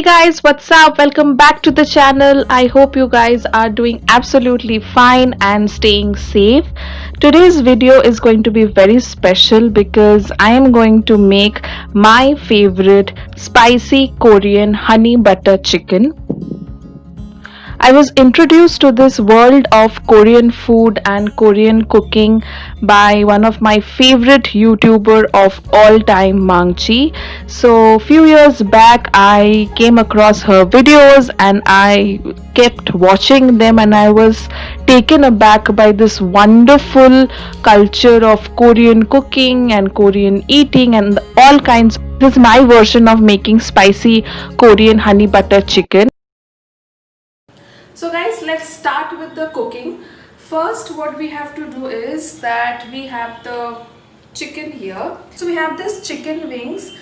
guys, what's up? Welcome back to the channel. I hope you guys are doing absolutely fine and staying safe. Today's video is going to be very special because I am going to make my favorite spicy Korean honey butter chicken. I was introduced to this world of Korean food and Korean cooking by one of my favorite YouTuber of all time, Maangchi. So few years back I came across her videos and I kept watching them, and I was taken aback by this wonderful culture of Korean cooking and Korean eating and all kinds. This is my version of making spicy Korean honey butter chicken. So guys, let's start with the cooking. First, what we have to do is that we have the chicken here. So we have this chicken wings.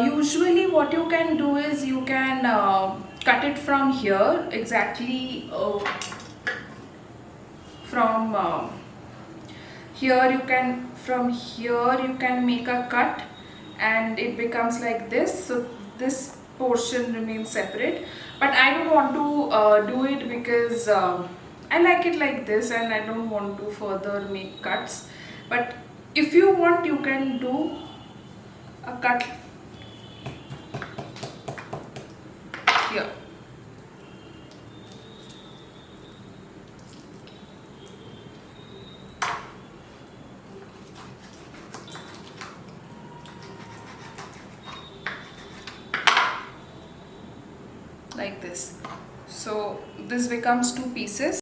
Usually what you can do is you can cut it from here, exactly from here you can, from here you can make a cut and it becomes like this. So this portion remains separate, but I don't want to do it because I like it like this and I don't want to further make cuts. But if you want, you can do a cut here. Like this. So this becomes two pieces.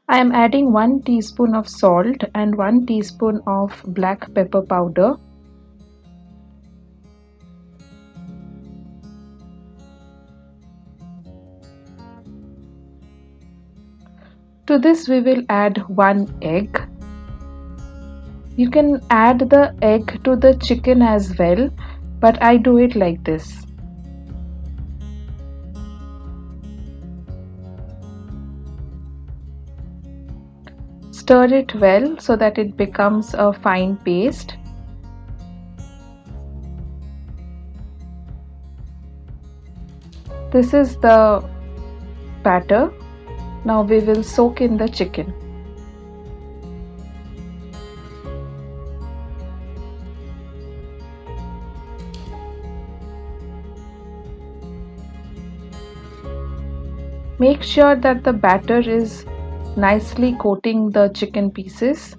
I am adding 1 teaspoon of salt and 1 teaspoon of black pepper powder. To this we will add 1 egg. You can add the egg to the chicken as well, but I do it like this. Stir it well so that it becomes a fine paste. This is the batter. Now we will soak in the chicken. Make sure that the batter is nicely coating the chicken pieces.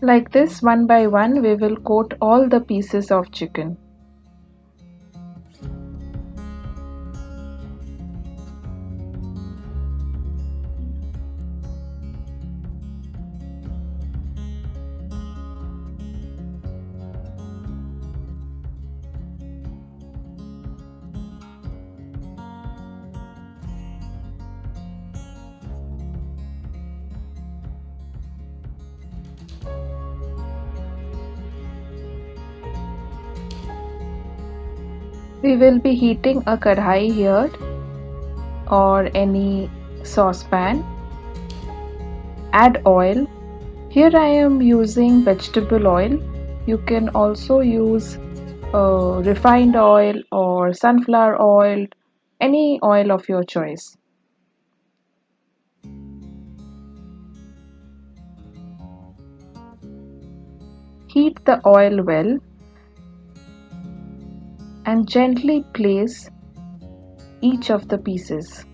Like this, one by one, we will coat all the pieces of chicken. We will be heating a kadhai here or any saucepan. Add oil. Here I am using vegetable oil. You can also use refined oil or sunflower oil, any oil of your choice. Heat the oil well and gently place each of the pieces.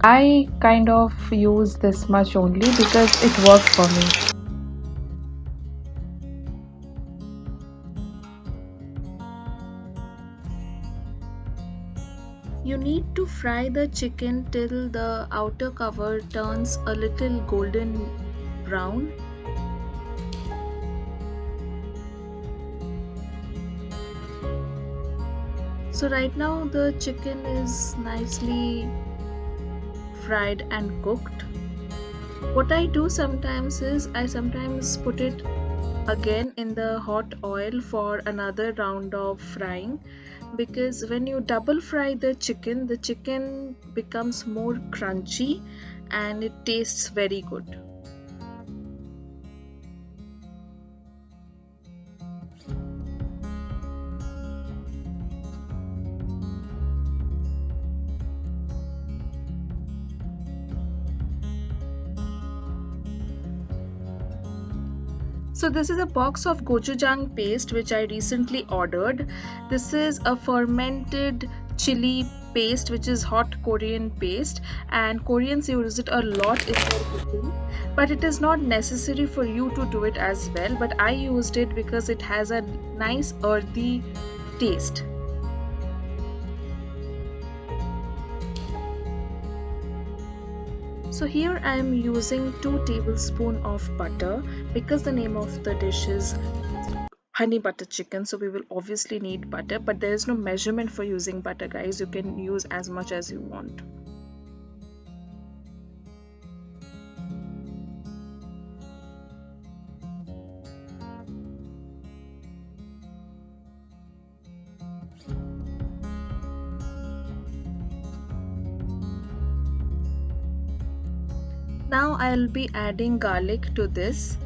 I kind of use this much only because it works for me. You need to fry the chicken till the outer cover turns a little golden brown. So right now the chicken is nicely fried and cooked. What I do sometimes is I sometimes put it again in the hot oil for another round of frying, because when you double fry the chicken becomes more crunchy and it tastes very good. So this is a box of gochujang paste which I recently ordered. This is a fermented chili paste which is hot Korean paste, and Koreans use it a lot in their cooking. But it is not necessary for you to do it as well. But I used it because it has a nice earthy taste. So here I am using 2 tablespoons of butter because the name of the dish is honey butter chicken, so we will obviously need butter, but there is no measurement for using butter, guys. You can use as much as you want. Now I'll be adding garlic to this.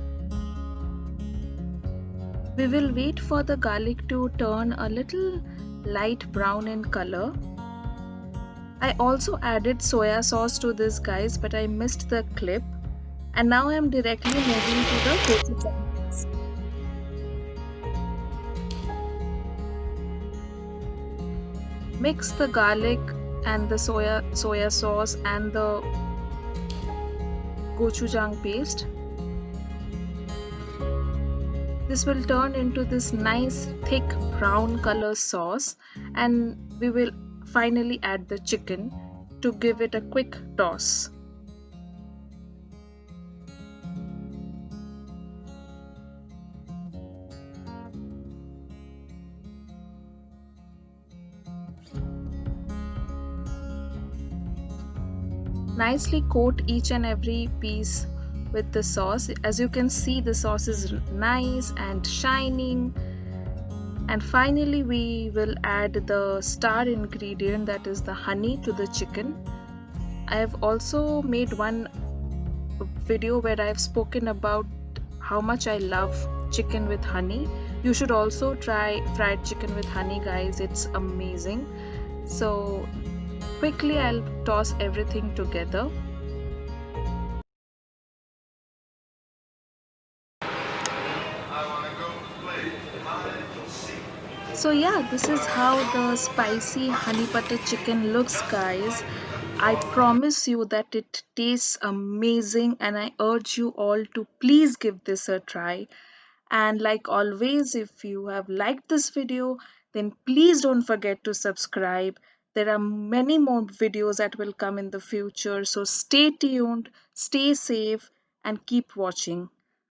We will wait for the garlic to turn a little light brown in color. I also added soya sauce to this, guys, but I missed the clip. And now I'm directly moving to the gochujang paste. Mix the garlic and the soya sauce and the gochujang paste. This will turn into this nice thick brown color sauce, and we will finally add the chicken to give it a quick toss. Nicely coat each and every piece with the sauce. As you can see, the sauce is nice and shining. And finally we will add the star ingredient, that is the honey, to the chicken. I have also made one video where I've spoken about how much I love chicken with honey. You should also try fried chicken with honey, guys. It's amazing. So quickly I'll toss everything together. So yeah, this is how the spicy honey butter chicken looks, guys. I promise you that it tastes amazing, and I urge you all to please give this a try. And like always, if you have liked this video, then please don't forget to subscribe. There are many more videos that will come in the future, so stay tuned, stay safe, and keep watching.